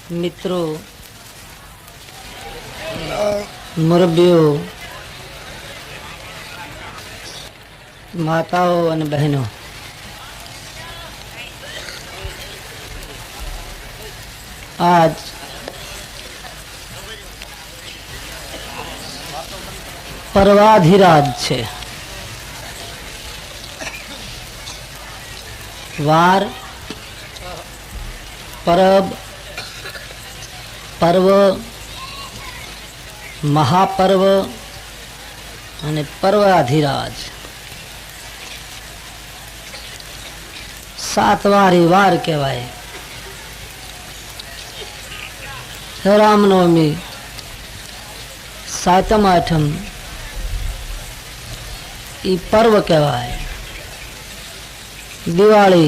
मित्रों, मुरब्बियों, माताओं और बहनों, आज पर्वाधिराज छे। वार, परब, पर्व, महापर्व અને पर्वाधिराज सातवारी वार कहेवाय। रामनवमी, सातम आठम ई पर्व कहेवाय। दिवाળી,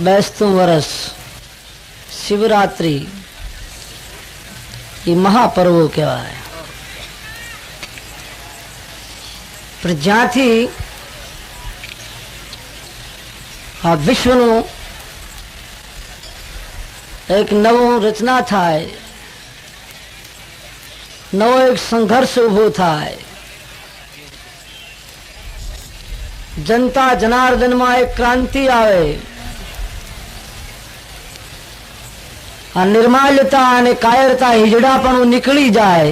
બેસતું વરસ, શિવરાત્રી એ મહાપર્વો કહેવાય। પણ જ્યાંથી આ વિશ્વનું એક નવું રચના થાય, નવો એક સંઘર્ષ ઉભો થાય, जनता जनार्दन में एक क्रांति आवे, आ निर्माल्यता अने कायरता हिजड़ापणु निकली जाए।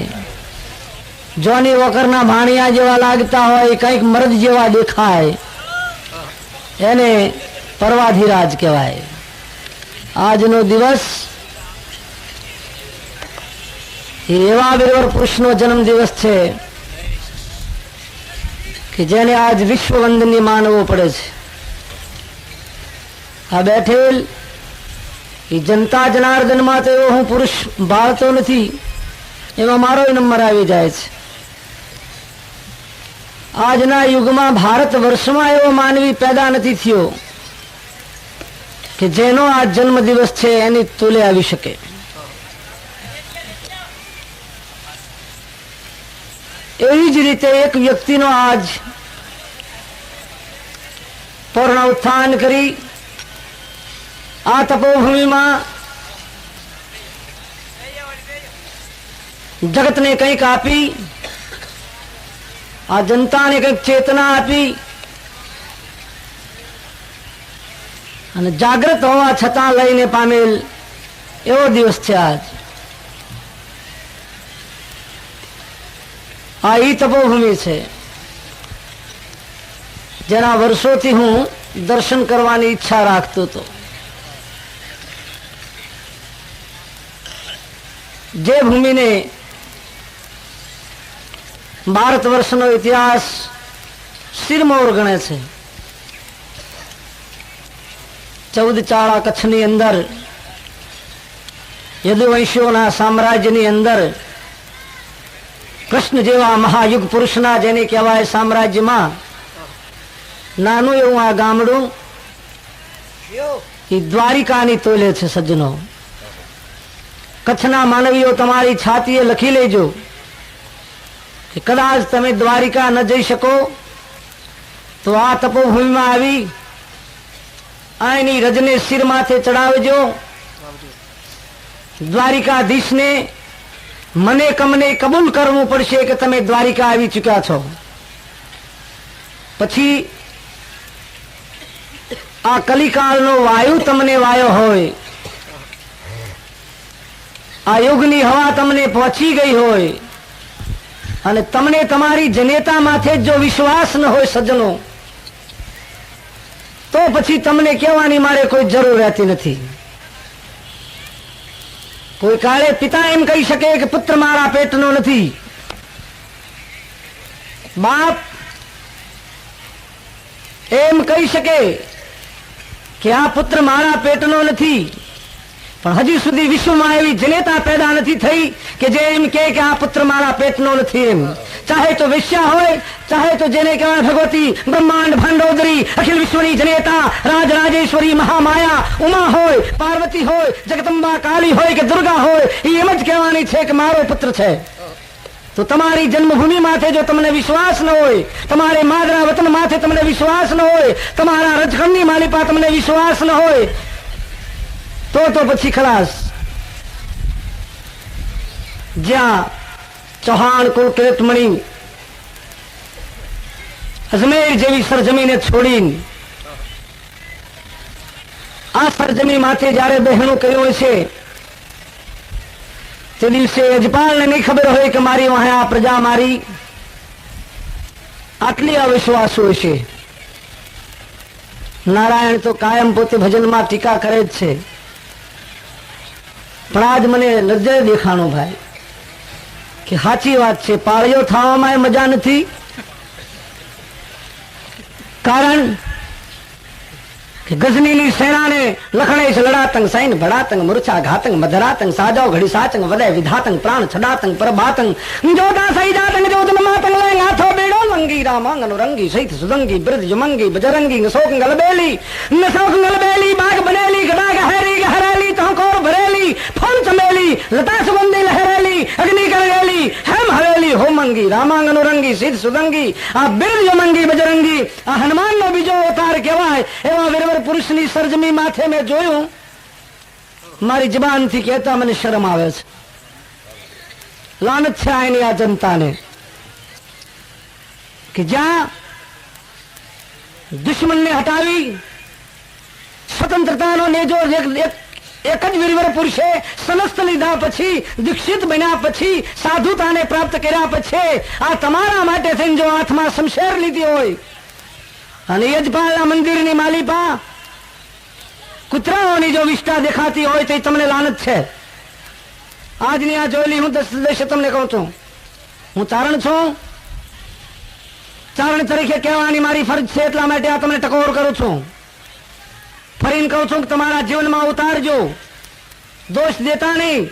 जोनी वकरना भाणिया जेवा लागता होय, कंईक मर्द जेवा देखाय, एने पर्वाधिराज कहेवाय। आजनो दिवस एवा वीरवर पुरुषनो जन्म दिवस छे कि जेने आज विश्व वंदनीय मानवो पड़े छे। आ बैठेल जनता जनार्दन में तो हूँ पुरुष बाळतो नथी, एमां मारो नंबर आवी जाय छे। आजना युग में भारत वर्ष में एवो मानवी पैदा नथी थयो कि जेनो आज जन्म दिवस छे एनी तोले आवी शके। एवी ज रीते एक व्यक्ति नो आज पूर्ण उत्थान करी आ तपोभूमि में जगत ने कंईक आपी, आ जनता ने कंईक चेतना आपी, अने जागृत होवा छतां लईने पामेल एवो दिवस छे आज। आ ई तपोभूमि छे जेना वर्षोथी हूँ दर्शन करवानी इच्छा राखतो तो। जे भूमि ने भारत वर्षनो इतिहास सिरमौर गणे छे। 14 चाळा कच्छनी अंदर यदुवंशीओना साम्राज्यनी अंदर कृष्ण जेवा महायुग पुरुषना जेने कहेवाय साम्राज्य में नानु एवं आ गामडू द्वारिकानी तोले छे। सज्जनो, कच्छना मानवीओ तमारी छातीए लखी लेजो कि कदाच तमे द्वारिका न जई शको तो आ तपोभूमि में आवी आनी रजने सिर माथे चढ़ावजो। द्वारिकाधीश ने मने कमने कबूल करवू पड़शे कि तमे द्वारिका आवी चुक्या छो। पछी आ कलिकालनो वायु तमने वायो होय, आ युगनी हवा तमने पहोंची गई होय अने तमने तमारी जनेता माथे जो विश्वास न होय सज्जनो, तो पछी तमने कहेवानी मारे कोई जरूर रहती नथी। कोई काले पिता एम कही सके कि पुत्र मारा पेटनो नथी, बाप एम कही सके कि आ पुत्र मारा पेटनो नथी, पण हजी सुधी विश्व में एवी जनेता पैदा नथी थई कि जे एम कहे कि आ पुत्र मारा पेटनो नथी। एम चाहे तो वेश्या होय, चाहे तो जेने कहेवाय भगवती, ब्रह्मांड भंडोदरी, अखिल विश्वनी जनेता, राज राजेश्वरी, महामाया, उमा होय, पार्वती होय, जगदंबा काली होय कि दुर्गा होय, एम ज कहेवानी छे कि मारो पुत्र छे। तो तमारी जन्मभूमि माथे जो तमने विश्वास न होय, तमारे मादरा वतन माथे तमने विश्वास न होय, तमारा रजखंडनी मालिपा तमने विश्वास न होय, तो पछी खलास। જ્યાં ચૌહાણ કુળ કિરીટમણી અજમેર જેવી સરજમીને છોડીને આ સરજમી માથે જયારે બહેણું કર્યું છે તે દિવસે યજપાલને નહીં ખબર હોય કે મારી વાહે આ પ્રજા મારી આટલી અવિશ્વાસુ છે. નારાયણ તો કાયમ પોતે ભજનમાં ટીકા કરે જ છે, પણ આજ મને નજરે દેખાણું ભાઈ કે સાચી વાત છે. પાળિયો થવામાં મજા નથી, કારણ કે ગજનીની સેનાને લખણેશ લડાતંગ સૈન ભડાતંગ મૂર્છા ઘાતંગ મધરાતંગ સાજાવ ઘડી સાચંગ વદય વિધાતંગ પ્રાણ છડાતંગ પરબાતંગ જોતા સહી જાતંગ જોતન માતંગ લય નાથો બેડો લંગી રામાંગ અનુરંગી સહિત સુદંગી બૃજ જમંગી બજરંગી નસોક ગલબેલી બાગ બનેલી ગડા ગહેરી ગહરેલી તહકોર ભરેલી ફૂલ ચમેલી લતા સુગંધી લહેરેલી અગ્નિ કરેલી હેમ હરેલી હોમંગી રામાંગ અનુરંગી સિદ્ધ સુદંગી આ બિરજ જમંગી બજરંગી આ હનુમાનનો બીજો અવતાર કહેવાય એવા વીરવર પુરુષની સરજમી માથે મેં જોયું. મારી જબાનથી કહેતા મને શરમ આવે છે. લાનત છે આની આ જનતાને કે જ્યાં દુશ્મનને હટાવી સ્વતંત્રતાનો નેજો એક જ વીરવર પુરુષે સમસ્ત લીધા પછી, દીક્ષિત બન્યા પછી, સાધુતાને પ્રાપ્ત કર્યા પછી આ તમારા માટે થઈને જો હાથમાં શમશેર લીધી હોય અને યજપાલના મંદિરની માલિપા કૂતરાઓની જો વિષ્ઠા દેખાતી હોય તો તમને લાનત છે. આજની આ જોયેલી હું દેશે તમને કહું છું, હું ચારણ છું, ચારણ તરીકે કહેવાની મારી ફરજ છે, એટલા માટે આ તમને ટકોર કરું છું. ફરીને કહું છું કે તમારા જીવનમાં ઉતારજો, દોષ દેતા નહીં.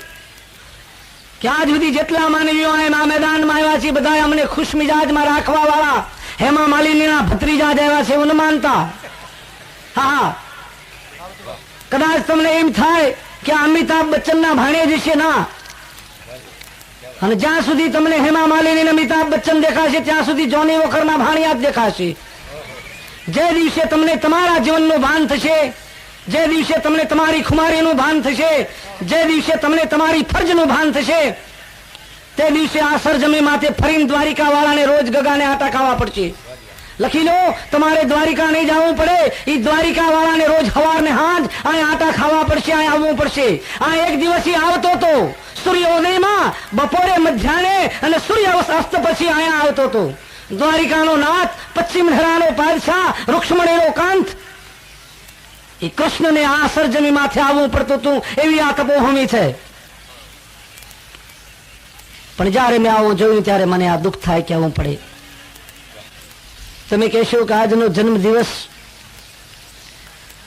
કે આજ સુધી જેટલા માનવીઓ આ મેદાનમાં આવ્યા છે બધા અમને ખુશ મિજાજમાં રાખવા વાળા હેમા માલિનીના ભત્રીજા જેવા છે એવું ન માનતા. હા, કદાચ તમને એમ થાય કે અમિતાભ બચ્ચનના ભાણેજ છે, ના. અને જ્યાં સુધી તમને હેમા માલિની અમિતાભ બચ્ચન દેખાશે ત્યાં સુધી જોની વોકરના ભાણિયા જ દેખાશે. જે દિવસે તમને તમારા જીવનનું ભાન થશે, જે દિવસે તમને તમારી ખુમારીનું ભાન થશે, જે દિવસે તમને તમારી ફરજનું ભાન થશે, તે દિવસે આ સરજમી માથે ફરીને દ્વારિકા વાળાને રોજ ગગાને આટા ખાવા પડશે. લખી લો, તમારે દ્વારિકા નહીં જવું પડે, એ દ્વારિકા વાળાને રોજ સવાર ને હાંજ અહીંયા આટા ખાવા પડશે, અહીંયા આવવું પડશે. આ એક દિવસ આવતો હતો સૂર્યોદયમાં, બપોરે મધ્યાહને અને સૂર્ય અસ્ત પછી અહીંયા આવતો હતો. દ્વારિકાનો નાથ, પશ્ચિમ ધરાનો પાદશાહ, રૂક્ષ્મણીનો કાંત, એ કૃષ્ણને આ સરજમી માથે આવવું પડતું હતું. એવી આ તપોભૂમિ છે. પણ જયારે મેં આવું જોયું ત્યારે મને આ દુઃખ થાય કે આવવું પડે. તમે કહેશો કે આજનો જન્મ દિવસ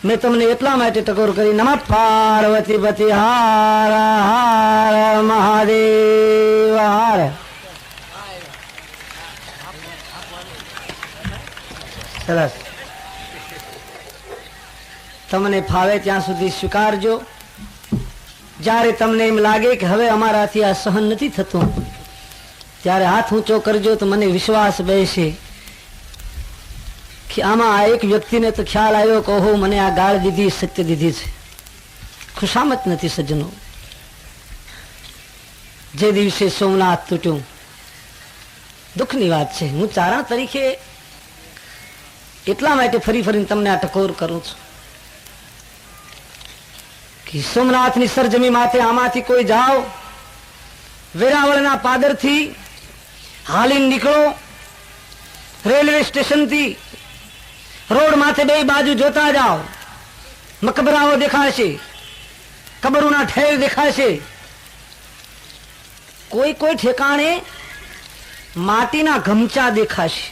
મેં તમને એટલા માટે ટકોર કરી. નમઃ પાર્વતી પતિ હાર હાર મહાદેવ હાર. સરસ, તમને ફાવે ત્યાં સુધી સ્વીકારજો. જ્યારે તમને એમ લાગે કે હવે અમારાથી આ સહન નથી થતું, ત્યારે હાથ ઊંચો કરજો તો મને વિશ્વાસ બેસે કે આમાં આ એક વ્યક્તિને તો ખ્યાલ આવ્યો કે ઓહો, મને આ ગાળ દીધી, સત્ય દીધી છે. ખુશામત નથી સજ્જનો. જે દિવસે સોમનાથ તૂટ્યું, દુઃખની વાત છે. હું ચારણ તરીકે એટલા માટે ફરી ફરીને તમને આ ટકોર કરું છું કે સોમનાથની સરજમી માથે આમાંથી કોઈ જાઓ, વેરાવળના પાદરથી હાલીને નીકળો, રેલવે સ્ટેશનથી રોડ માથે બે બાજુ જોતા જાઓ, મકબરાઓ દેખાશે, કબરોના ઠેર દેખાશે. કોઈ કોઈ ઠેકાણે માટીના ગમચા દેખાશે.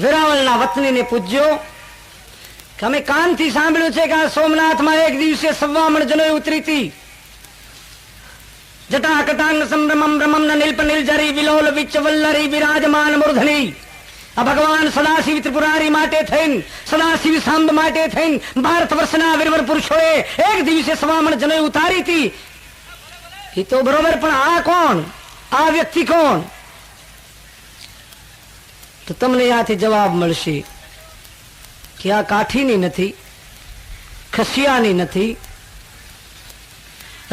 વેરાવળના વતનીને પૂછજો કે અમે કાનથી સાંભળ્યું છે કે આ સોમનાથમાં એક દિવસે 1.25 મણ જનોઈ ઉતરી હતી. જટા કટાંગ સંભ્રમમ બ્રહ્મમ નીલ્પ નીલજરી વિલોલ વિચ વલ્લરી વિરાજમાન મૂર્ધની. આ ભગવાન સદાશિવ ત્રિપુરારી માટે થઈને, સદાશિવ સાંબ માટે થઈને ભારત વર્ષના વીરવર પુરુષોએ એક દિવસે 1.25 મણ જનોઈ ઉતારી હતી. એ તો બરોબર, પણ આ કોણ? આ વ્યક્તિ કોણ? તો તમને ત્યાંથી જવાબ મળશે કે આ કાઠીની નથી, ખસિયાની નથી,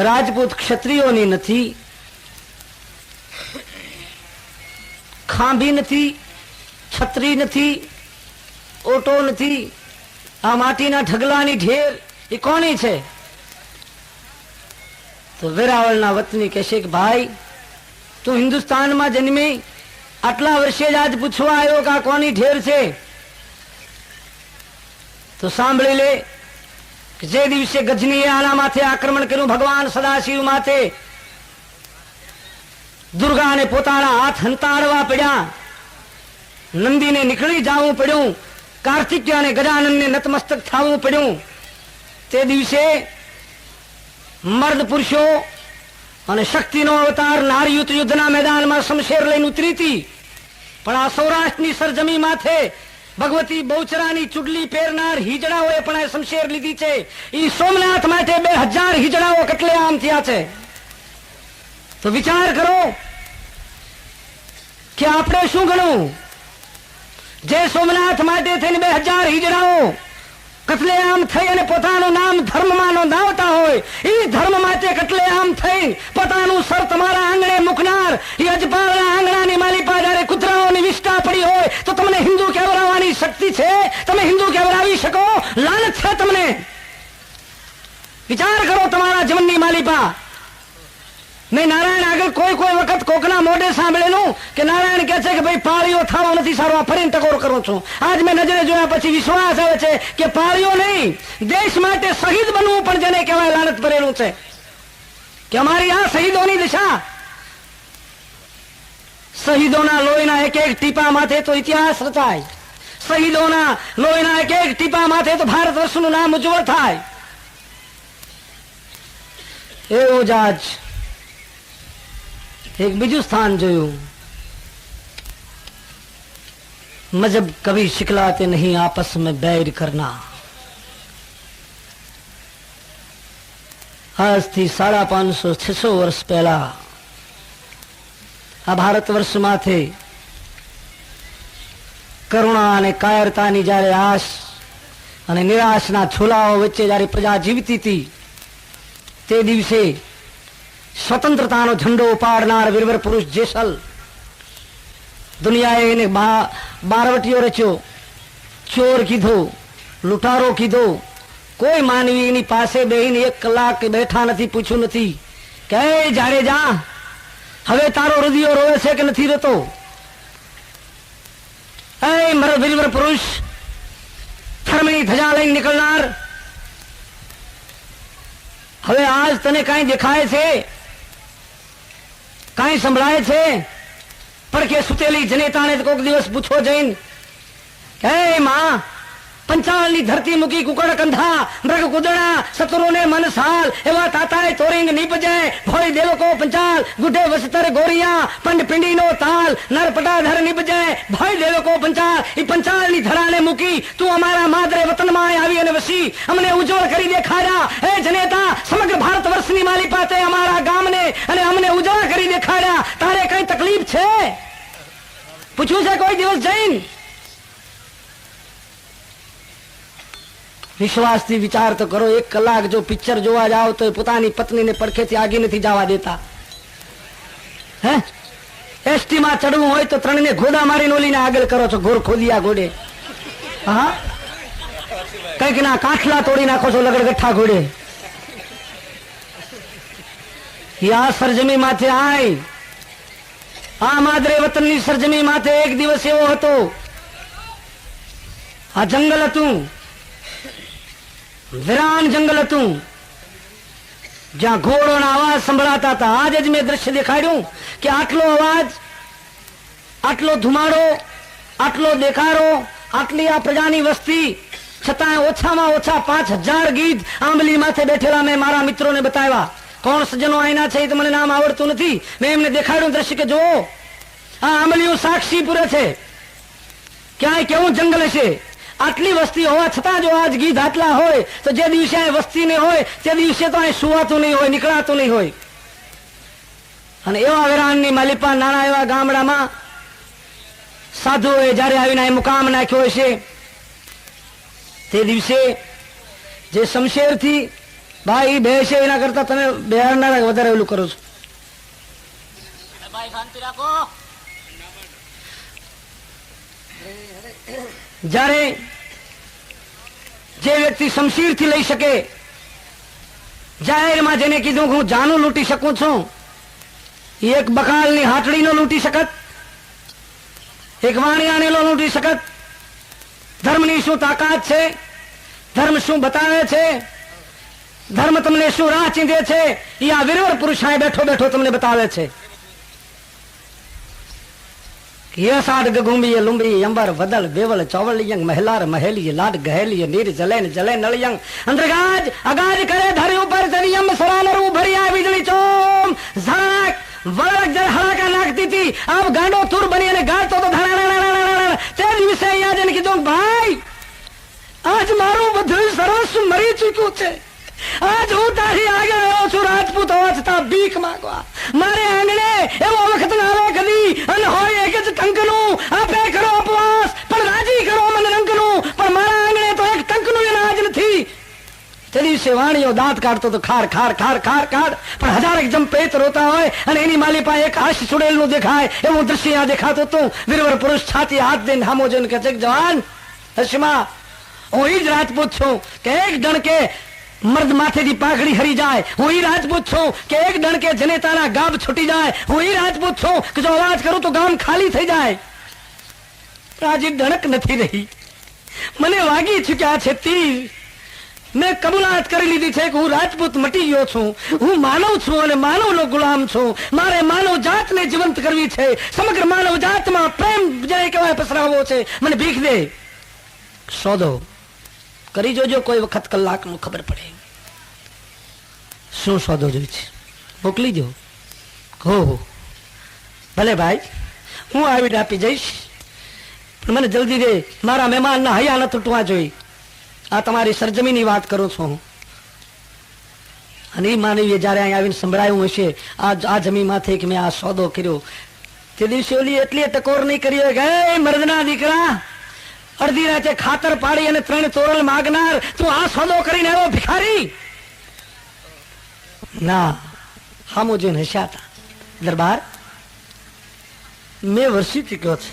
રાજપૂત ક્ષત્રિયોની નથી, ખાંભી નથી, છત્રી નથી, ઓટો નથી, આ માટીના ઢગલાની ઢેર એ કોની છે? તો વેરાવળના વતની કહેશે કે ભાઈ તું હિન્દુસ્તાનમાં જન્મી, આટલા વર્ષે જ આજ પૂછવા આવ્યો કે આ કોની ઢેર છે? તો સાંભળી લે કે જે દિવસે ગજનીએ આના માથે આક્રમણ કર્યું, ભગવાન સદાશિવ માથે દુર્ગાને પોતાના હાથ હંતાડવા પડ્યા, નંદીને નીકળી જવું પડ્યું, કાર્તિકેય અને ગજાનનને નતમસ્તક થવું પડ્યું, તે દિવસે મર્દ પુરુષો અને શક્તિનો અવતાર નારીયુત યુદ્ધના મેદાનમાં શમશેર લઈને ઉતરી હતી. પણ આ સૌરાષ્ટ્રની સરજમી માથે ભગવતી બહુચરાની ચુડલી પહેરનાર હિજડાઓએ પણ આ શમશેર લીધી છે. એ સોમનાથ માટે 2000 હિજડાઓ કતલેઆમ થયા છે. તો વિચાર કરો કે આપણે શું ગણવું? જે સોમનાથ માટે થઈને 2000 હિજડાઓ કતલેઆમ થઈ અને પોતાનું નામ ધર્મમાં નોંધાવતા હોય, એ ધર્મ માટે કતલેઆમ થઈ પોતાનું સર તમારા આંગણે મૂકનાર એ અજપાળના આંગણાની માલિપા જ્યારે કૂતરાઓની વિષ્ટા પડી હોય તો તમને હિન્દુ કહેવરાવવાની શક્તિ છે? તમે હિન્દુ કહેવરાવી શકો? લાલચ છે તમને? વિચાર કરો તમારા જીવનની માલિપા. મેં નારાયણ આગળ કોઈ વખત કોકના મોઢે સાંભળેલું કે નારાયણ કહે છે કે ભાઈ પાળીઓ થવા નથી સારો, આ ફરીને ટકોર કરું છું. આજ મેં નજરે જોયા પછી વિશ્વાસ આવે છે કે પાળીઓ નહીં, દેશ માટે શહીદ બનવું પણ જેને કહેવાય લાલચ ભરેલું છે. કે અમારી આ શહીદોની દિશા, શહીદોના લોહીના એક એક ટીપા માથે તો ઇતિહાસ રચાય, શહીદોના લોહીના એક એક ટીપા માથે તો ભારત વર્ષનું નામ ઉજ્જવળ થાય. એવું જ આજ एक बीजू स्थान जोયું, मजहब कभी सिखलाते नहीं आपस में बैर करना. आज थी 550-600 વર્ષ પહેલા આ ભારત વર્ષ માથે કરુણા અને કાયરતાની જ્યારે આશ અને નિરાશના છોલાઓ વચ્ચે જ્યારે પ્રજા જીવતી હતી, તે દિવસે સ્વતંત્રતાનો ઝંડો ઉપાડનાર વીરવર પુરુષ જેસલ દુનિયાએ એને બારવટીયો રચ્યો, ચોર કીધો, લૂંટારો કીધો. કોઈ માનવી એની પાસે બેહીને 1 કલાક બેઠા નથી, પૂછ્યું નથી કે જાડેજા હવે તારો હૃદયો રોવે છે કે નથી રોતો? વીરવર પુરુષ ધર્મની ધજા લઈને નીકળનાર, હવે આજ તને કઈ દેખાય છે? કઈ સંભળાય છે? પણ કે સુતેલી જનેતાને કોઈક દિવસ પૂછો જઈને કે માં, પંચાળની ધરતી મૂકી કુકડ કંધા મૃગ કુદણા સતુરોને મન સાલ એવા તાતાએ તોરિંગ નીપજે ભોય દેવકો પંચાલ ગુઢે વસ્તર ગોરિયા પંડ પિંડીનો તાલ નર પટાધર નીપજે ભોય દેવકો પંચાલ. એ પંચાળની ધરાને મૂકી તું અમારા માદરે વતનમાં આવી અને વસી અમને ઉજ્જવળ કરી દેખાડ્યા. એ જનેતા, સમગ્ર ભારત વર્ષની માલિપા તે અમારા ગામને અને અમને ઉજ્જવળ કરી દેખાડ્યા. તારે કઈ તકલીફ છે? પૂછ્યું છે કોઈ દિવસ જઈને? વિશ્વાસથી વિચાર તો કરો. 1 કલાક જો પિક્ચર જોવા જાઓ તો પોતાની પત્નીને પડખેથી આગી નથી જવા દેતા. હે, એસટી માં ચડવું હોય તો 3 ને ઘોડા મારીને ઓલીને આગળ કરો છો, ઘોર ખોલિયા ઘોડે. હા, કઈક ના કાંઠલા તોડી નાખો છો લગડગઠ્ઠા ઘોડે. આ સરજમી માથે આય, આ માદરે વતનની સરજમી માથે એક દિવસ એવો હતો, આ જંગલ હતું, વીરાન જંગલ હતું, જ્યાં ઘોડોના અવાજ સંભળાતા હતા. આજે જ મેં દ્રશ્ય દેખાડ્યું કે આટલો અવાજ, આટલો ધુમાડો, આટલો દેખાડો, આટલી આ પ્રજાની વસ્તી, છતાં ઓછામાં ઓછા 5000 ગીત આંબલી માથે બેઠેલા મેં મારા મિત્રોને બતાવ્યા. કોણ સજ્જનો આઈના છે એ તો મને નામ આવડતું નથી. મેં એમને દેખાડ્યું દ્રશ્ય કે જુઓ, આ આંબલીઓ સાક્ષી પૂરે છે ક્યાંય કેવું જંગલ હશે. આટલી વસ્તી હોવા છતાં જો આજ ગીત આટલા હોય તો જે દિવસે અહીં વસ્તી નહીં હોય તે દિવસે તો અહીં સુવાતું નહીં હોય, નીકળાતું નહીં હોય. અને એવા વેરાનની માલિપા નાના એવા ગામડામાં સાધુઓએ જયારે આવીને અહીં મુકામ નાખ્યો હશે, તે દિવસે જે શમશેરથી ભાઈ બે છે એના કરતા તમે બેહાડનારા વધારે ઓલું કરો છો. જ્યારે જે વ્યક્તિ શમશીર થી લઈ શકે, જાહેરમાં જેને કીધું હું જાનું લૂંટી શકું છું, એક બકાલની હાટડી નો લૂંટી શકત, એક વાણિયાને નો લૂંટી શકત. ધર્મની શું તાકાત છે, ધર્મ શું બતાવે છે, ધર્મ તમને શું રાહ ચીંધે છે, એ આ વીરવર પુરુષ બેઠો બેઠો તમને બતાવે છે. યસાડ ગગુંબી લુંબી અંબર વદલ બેવલ ચોવલિયંગ મહેલાર મહેલી લાડ ગહેલી નીર જલે જલે નળિયંગ અંતરગાજ અગાજ કરે ધરી ઉપર જનિયમ સરાનરું ભરિયા વીજળી ચોમ ઝાક વળક જર હળાકા નાખતી હતી. આપ ગાંડો તુર બની અને ગાતો તો ધડાડા તે દિવસે અહીંયા જઈને કીધું ભાઈ આજ મારું બધું સરસ મરી ચૂક્યું છે, આજ હું તારી આગળ આવ્યો છું રાજપૂત હોવા છતાં ભીખ માંગવા. મારે આંગણે એવો વખત ના આવે કદી અને હોય એક જ ટંકનું આપે કરો ઉપવાસ પણ રાજી કરો મને રંકનું, પણ મારા આંગણે તો એક ટંકનું અનાજ નથી. તે દિવસે વાણીઓ દાંત કાઢતો તો ખાર ખાર ખાર ખાર ખાર, પણ હજારેક જંપેત રોતા હોય અને એની માલી પાસે એક હાશ છોડેલું દેખાય એવું દ્રશ્ય આ દેખાતું હતું. વીરવર પુરુષ છાતી હાથ દઈને હામો જોઈને કહે છે જવાન હશમાં હું ઈ જ રાજપૂત છું કે એક ડણકે મર્દ માથેથી પાઘડી હરી જાય, હું ઈ રાજપૂત છું કે એક ડણકે જનેતાના ગાબ છૂટી જાય, હું ઈ રાજપૂત છું કે જો અવાજ કરું તો ગામ ખાલી થઈ જાય. આજે ડણક નથી રહી, મને વાગી ચૂક્યા છે તીર. મેં કબૂલાત કરી લીધી છે કે હું રાજપૂત મટી ગયો છું, હું માનવ છું અને માનવનો ગુલામ છું. મારે માનવ જાતને જીવંત કરવી છે, સમગ્ર માનવ જાતમાં પ્રેમ જે કહેવાય પસરાવવો છે. મને ભીખ દે, સોદો કરી જોજો, કોઈ વખત કલાકનું ખબર પડે શું સોદો જોઈ છે, મોકલી જો. હો ભલે ભાઈ હું આવીને આપી જઈશ, પણ મને જલ્દી દે, મારા મહેમાનના હૈયા ન તૂટવા જોઈએ. આ તમારી સરજમીની વાત કરું છું. અને એ માનવીએ જયારે અહીં આવીને સંભળાયું હશે આ જમીન માથે કે મેં આ સોદો કર્યો, તે દિવસે ઓલી એટલી ટકોર નહીં કરી હોય કે મર્દના દીકરા અડધી રાતે ખાતર પાડી અને 3 તોરલ માગનાર તું આ સોદો કરીને આવ્યો ભિખારી. ના, હામો જોઈને હસ્યા હતા. દરબાર મેં વર્ષી ચૂક્યો છે,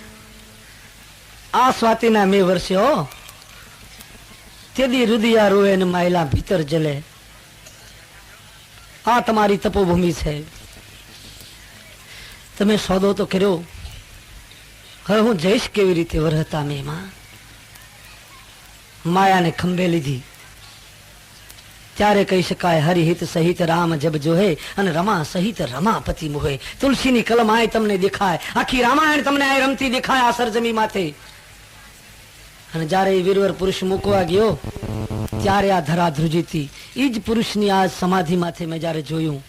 આ સ્વાતિના મેં વર્ષ્યો, તેદી રુદિયા રોવે ને માયલા ભીતર જલે. આ તમારી તપોભૂમિ છે, તમે સોદો તો કર્યો, હવે હું જઈશ કેવી રીતે વરહતા મેમાં. માયાને ખંભે લીધી ત્યારે કહી શકાય હરિહિત સહિત રામ જબ જોહે અને રમા સહિત રમાપતિ મોહે. તુલસીની કલમ આય તમને દેખાય, આખી રામાયણ તમને આય રમતી દેખાય આ સરજમી માથે. અને જયારે વીરવર પુરુષ મૂકવા ગયો ત્યારે આ ધરા ધ્રુજી હતી. એ જ પુરુષની આ સમાધિ માથે મેં જયારે જોયું,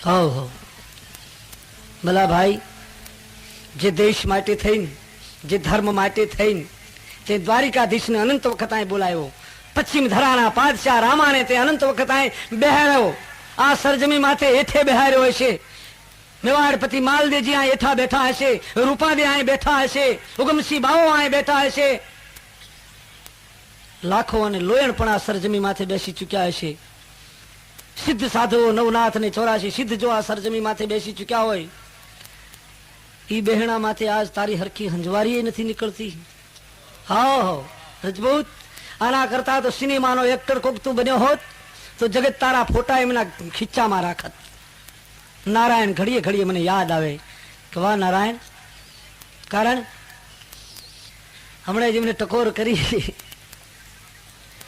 હો ભલા ભાઈ, જે દેશ માટે થઈને, જે ધર્મ માટે થઈને તે દ્વારિકાધીશને અનંત વખત અહીં બોલાવ્યો, પશ્ચિમ ધરાના પાદશાહ રામાને તે અનંત વખત અહીં બેહાડ્યો, આ સરજમી માથે હેઠે બેહાડ્યો હશે. મેવાડપતિ માલદેવજી અહીં હેઠા બેઠા હશે, રૂપાદે અહીં બેઠા હશે, ઉગમસિંહ બાવો અહીં બેઠા હશે. લાખો અને લોયણ પણ આ સરજમી માથે બેસી ચૂક્યા હશે. સિદ્ધ સાધુઓ 9 ને 84 સિદ્ધ જો આ સરજમી માથે બેસી ચૂક્યા હોય, ઈ બહેણા માથે આજ તારી હરખી હંજવારી નથી નીકળતી. હા રજબૂત, આના કરતા તો સિનેમાનો એક્ટર કોક તું બન્યો હોત તો જગત તારા ફોટા એમના ખીચામાં રાખત. નારાયણ ઘડીએ ઘડીએ મને યાદ આવે કે વાહ નારાયણ, કારણ હમણાં જેમને ટકોર કરી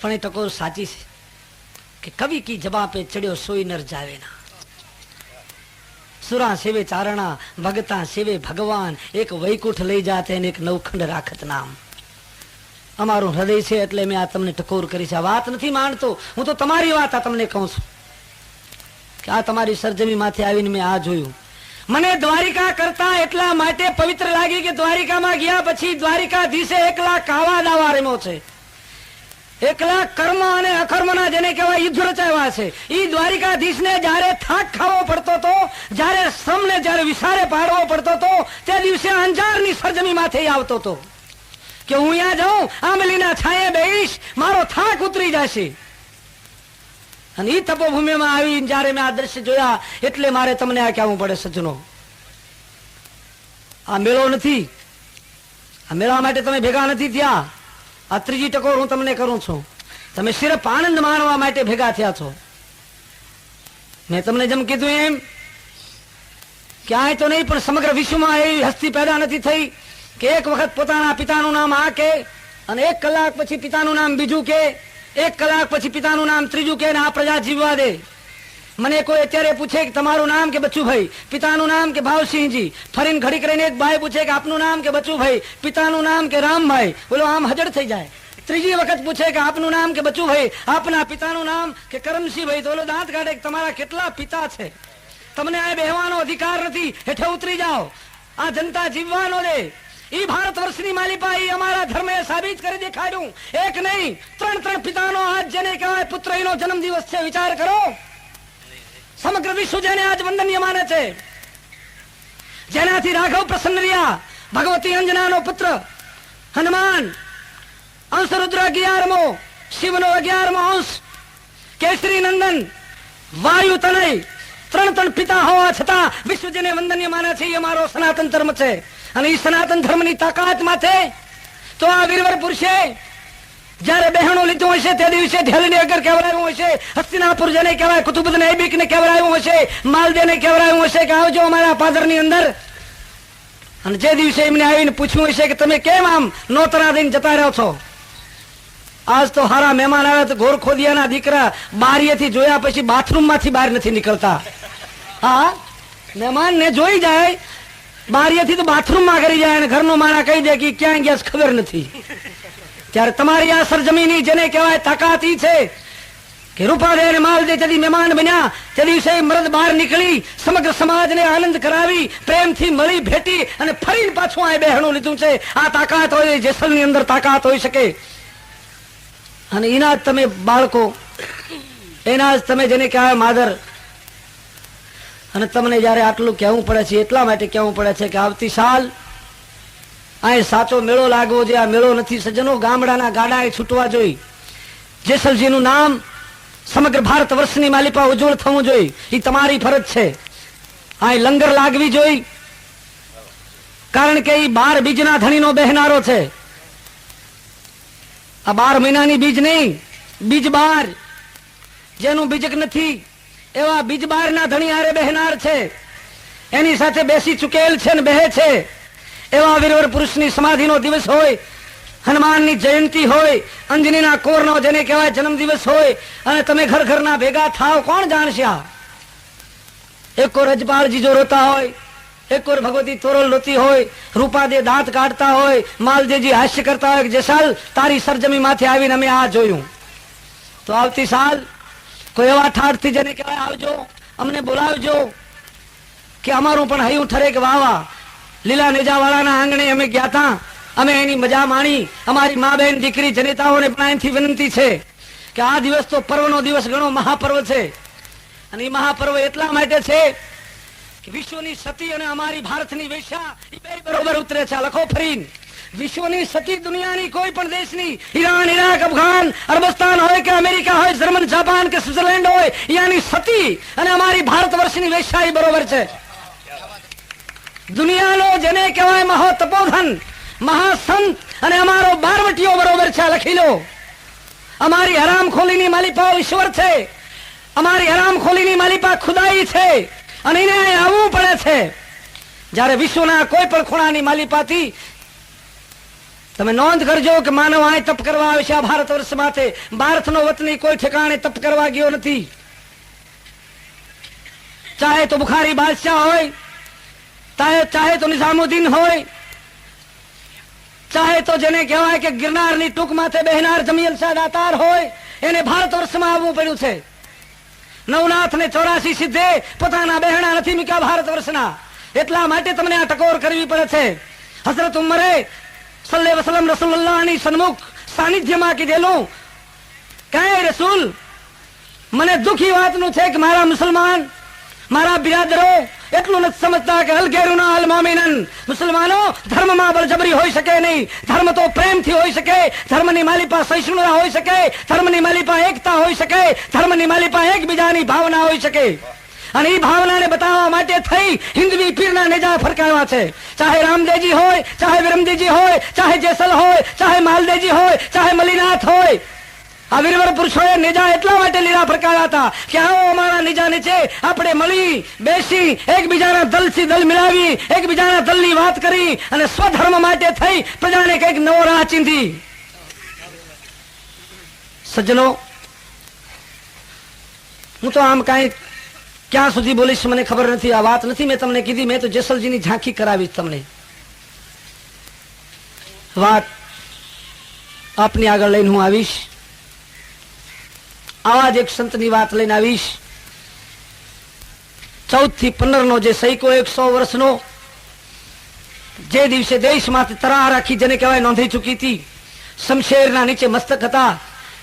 પણ એ ટકોર સાચી છે કે કવિ કી જબા પે ચડ્યો સોઈ નર જાવે ના. સુરા સેવે ચારણા ભગતા સેવે ભગવાન, એક વૈકુંઠ લઈ જાતે અને એક નવખંડ રાખત નામ. અમારું હૃદય છે એટલે મેં આ તમને ટકોર કરી છે. આ વાત નથી માનતો, હું તો તમારી વાત આ તમને કહું છું કે આ તમારી સરજમી માથે આવીને મેં આ જોયું. મને દ્વારિકા કરતા એટલા માટે પવિત્ર લાગી કે દ્વારિકામાં ગયા પછી દ્વારિકાધીશે એકલા કાવા દાવા રમ્યો છે, એકલા કર્મ અને અકર્મના જેને કહેવાય યુદ્ધ રચાવ્યા છે. ઈ દ્વારિકાધીશને જયારે થાક ખાવો પડતો હતો, જયારે શ્રમને જયારે વિસારે પાડવો પડતો હતો, તે દિવસે અંજારની સરજમી માથે આવતો હતો કે હું અહીંયા જાઉં આંબલીના છાંયે બેહીશ, મારો થાક ઉતરી જશે. અને એ તપોભૂમિમાં આવીને જયારે મેં આ દ્રશ્ય જોયા એટલે મારે તમને આ કહેવું પડે સજ્જનો, આ મેળો નથી, આ મેળા માટે તમે ભેગા નથી થયા. આ ત્રીજી ટકોર હું તમને કરું છું. તમે સિર્ફ આનંદ માણવા માટે ભેગા થયા છો. મેં તમને જેમ કીધું એમ ક્યાંય તો નહીં પણ સમગ્ર વિશ્વમાં એવી હસ્તી પેદા નથી થઈ કે એક વખત પોતાના પિતાનું નામ આ કે અને 1 કલાક પછી પિતાનું નામ બીજું કે, 1 કલાક પછી પિતાનું નામ ત્રીજું કે, આ પ્રજા જીવવા દે. મને કોઈ અત્યારે પૂછે કે તમારું નામ કે બચ્ચુભાઈ, પિતાનું નામ કે ભાવસિંહજી, ફરીને ઘડી કરીને એક ભાઈ પૂછે કે આપનું નામ કે બચ્ચુભાઈ, પિતાનું નામ કે રામભાઈ, બોલો આમ હજડ થઈ જાય. ત્રીજી વખત પૂછે કે આપનું નામ કે બચ્ચુભાઈ, આપના પિતાનું નામ કે કરમસિંહભાઈ, તો બોલો દાંત કાઢે કે તમારા કેટલા પિતા છે, તમને આ બેહવાનો અધિકાર નથી, હેઠે ઉતરી જાઓ. આ જનતા જીવવાનો દે. ઈ ભારત વર્ષની માલિપા ઈ અમારા ધર્મે સાબિત કરી દેખાડ્યું. એક નહીં 3 પિતાનો આજ જેને કહેવાય પુત્ર એનો જન્મદિવસ છે. વિચાર કરો, સમગ્ર વિશ્વ જેને આજ વંદનીય માને છે, જેનાથી રાઘવ પ્રસન્ન રહ્યા, ભગવતી અંજનાનો પુત્ર હનુમાન, અંશરુદ્ર 11મો, શિવનો 11મો અંશ, કેસરી નંદન, વાયુ તનય, 3 પિતા હોવા છતાં વિશ્વ જેને વંદનીય માને છે એ અમારો સનાતન ધર્મ છે. અને એ સનાતન ધર્મની તાકાત માથે તો આ વીરવર પુરુષે જયારે બહેનો લીધું હશે તે દિવસે ઢેલનગર કહેવાયું હશે, હસ્તિનાપુર જેને કહેવાય કુતુબુદ્દીન ઐબકને કહેવાયું હશે, માલદેને કહેવાયું હશે કે આવજો અમારા પાદરની અંદર. અને જે દિવસે એમને આવીને પૂછ્યું હશે કે તમે કેમ આમ નોતરા દઈને જતા રહ્યો છો, આજ તો હારા મહેમાન આવે તો ગોરખોદિયાના દીકરા બારીએથી જોયા પછી બાથરૂમમાંથી બહાર નથી નીકળતા. હા, મહેમાન ને જોઈ જાય બારીએથી તો બાથરૂમમાં કરી જાય અને ઘરનો માણા કહી દે કે ક્યાં ગયા ખબર નથી. ત્યારે તમારી આ સરજમીની જેને કહેવાય તાકાત ઈ છે કે રૂપાદે અને માલદે તેથી મહેમાન બન્યા તે દિવસે મરદ બહાર નીકળી સમગ્ર સમાજને આનંદ કરાવી, પ્રેમથી મળી ભેટી અને ફરીને પાછું આ બહેણું લીધું છે. આ તાકાત હોય જેસલની અંદર તાકાત હોઈ શકે. અને એના જ તમે બાળકો, એના જ તમે જેને કહેવાય માદર. અને તમને જયારે આટલું કહેવું પડે છે એટલા માટે કહેવું પડે છે કે આવતી સાલ અહીં સાચો મેળો લાગવો જોઈએ. આ મેળો નથી સજ્જનો, ગામડાના ગાડા છૂટવા જોઈએ. જેસલજીનું નામ સમગ્ર ભારત વર્ષની માલિપા ઉજ્જવળ થવું જોઈએ. એ તમારી ફરજ છે. અહીં લંગર લાગવી જોઈએ, કારણ કે એ 12 બીજના ધણીનો બહેનારો છે. આ 12 મહિનાની બીજ નહીં, બીજ 12 જેનું બીજક નથી એવા બીજ 12 ના ધણી હારે બહેનાર છે. એની સાથે બેસી ચુકેલ છે ને બેહે છે. એવા વીરવર પુરુષની સમાધિનો દિવસ હોય, હનુમાનની જયંતિ હોય, અંજનીના કોરનો જેને કહેવાય જન્મદિવસ હોય, અને તમે ઘર ઘરના ભેગા થાવ, કોણ જાણશે? આ એક ઓર રજપાળજી જો રોતા હોય, એક ઓર ભગવતી તોરલ રોતી હોય, રૂપાદે દાંત કાઢતા હોય, માલદેજી હાસ્ય કરતા હોય કે જેસાલ તારી સરજમી માથે આવીને અમે આ જોયું. તો આવતી સાલ કોઈ એવા ઠાઠથી જેને કહેવાય આવજો, અમને બોલાવજો કે અમારું પણ હૈયું ઠરે કે વાવા લીલા નેજાવાળાના આંગણે અમે ગયા હતા, અમે એની મજા માણી. અમારી મા બહેન દીકરી જનેતાઓને પણ અહીંથી વિનંતી છે કે આ દિવસ તો પર્વનો દિવસ ગણો, મહાપર્વ છે. અને એ મહાપર્વ એટલા માટે છે કે વિશ્વની સતી અને અમારી ભારતની વેશ્યા એ બે બરોબર ઉતરે છે. લખો ફરીને, વિશ્વની સતી દુનિયાની કોઈ પણ દેશની, ઈરાન, ઈરાક, અફઘાન, અરબસ્તાન હોય કે અમેરિકા હોય, જર્મન, જાપાન કે સ્વિટ્ઝરલેન્ડ હોય, યાની સતી અને અમારી ભારત વર્ષની વેશ્યા બરોબર છે. દુનિયાનો જેને કહેવાય મહાતપોધન, મહાસંત અને અમારો બારવટીઓ બરોબર છે. લખી લો, અમારી હરામખોલીની માલિપા ઈશ્વર છે, અમારી હરામખોલીની માલિપા ખુદાઈ છે. અને એને આવવું પડે છે. જયારે વિશ્વના કોઈ પણ ખૂણાની માલિપાથી તમે નોંધ કરજો કે માનવ આ તપ કરવા આવે છે આ ભારત વર્ષ માટે. ભારતનો વતની કોઈ ઠેકાણે તપ કરવા ગયો નથી. ચાહે તો બુખારી બાદશાહ હોય, ચાહે તો નિઝામુદ્દીન હોય, ચાહે તો જેને કહેવાય કે ગિરનારની ટૂંક માથે બહેનાર જમીયલ શાહ દાતાર હોય, એને ભારત વર્ષમાં આવવું પડ્યું છે. નવનાથ ને 84 સિદ્ધે પોતાના બહેણા નથી મૂક્યા ભારત વર્ષના. એટલા માટે તમને આ ટકોર કરવી પડે છે. હઝરત ઉમરે સલ્લે વસલમ રસૂલુલ્લાહની સન્મુખ સાનિધ્યમાં કીધેલું કે રસૂલ, મને દુઃખી વાતનું છે કે મારા મુસલમાન, મારા બિરાદરો એટલું નથી સમજતા કે અલગેરુના અલ મોમિનન, મુસલમાનો ધર્મમાં બળજબરી હોઈ શકે નહીં. ધર્મ તો પ્રેમથી હોઈ શકે. ધર્મની માલિપા સહિષ્ણુતા હોઈ શકે. ધર્મની માલિપા એકતા હોઈ શકે. ધર્મની માલિપા એકબીજાની ભાવના હોઈ શકે. અને એ ભાવનાને બતાવવા માટે થઈ હિન્દવી પીરના નેજા ફરકાવ્યા છે. ચાહે રામદેવજી હોય, ચાહે વિરમદેવજી હોય, ચાહે જેસલ હોય, ચાહે માલદેવજી હોય, ચાહે મલીનાથ હોય. આ વીરવર પુરુષોએ નેજા એટલા માટે લીલા ફરકાવ્યા હતા કે આવો અમારા નેજા નીચે આપણે મળી બેસી એકબીજાના દલથી દલ મિલાવી, એકબીજાના દલની વાત કરી અને સ્વધર્મ માટે થઈ પ્રજાને કંઈક નવો રાહ ચીંધી. સજ્જનો, હું તો આમ કાંઈ ક્યાં સુધી બોલીશ મને ખબર નથી. આ વાત નથી મેં તમને કીધી. મેં તો જેસલજીની ઝાંખી કરાવી તમને. વાત આપની આગળ લઈને હું આવીશ. આવા જ એક સંતની વાત લઈને આવીશ. 14 થી 15 નો જે સૈકો 100 વર્ષનો જે દિવસે દેશમાંથી તરાહ રાખી જેને કહેવાય નોંધી ચૂકી હતી, શમશેરના નીચે મસ્તક હતા,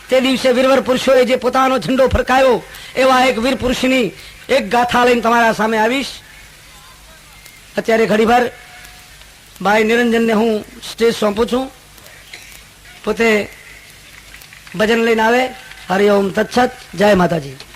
તે દિવસે વીરવર પુરુષોએ જે પોતાનો ઝંડો ફરકાયો એવા એક વીર પુરુષની એક ગાથા લઈને તમારા સામે આવીશ. અત્યારે ઘડીભર ભાઈ નિરંજનને હું સ્ટેજ સોંપું છું. પોતે ભજન લઈને આવે. હરિ ઓમ તત્સત. જય માતાજી.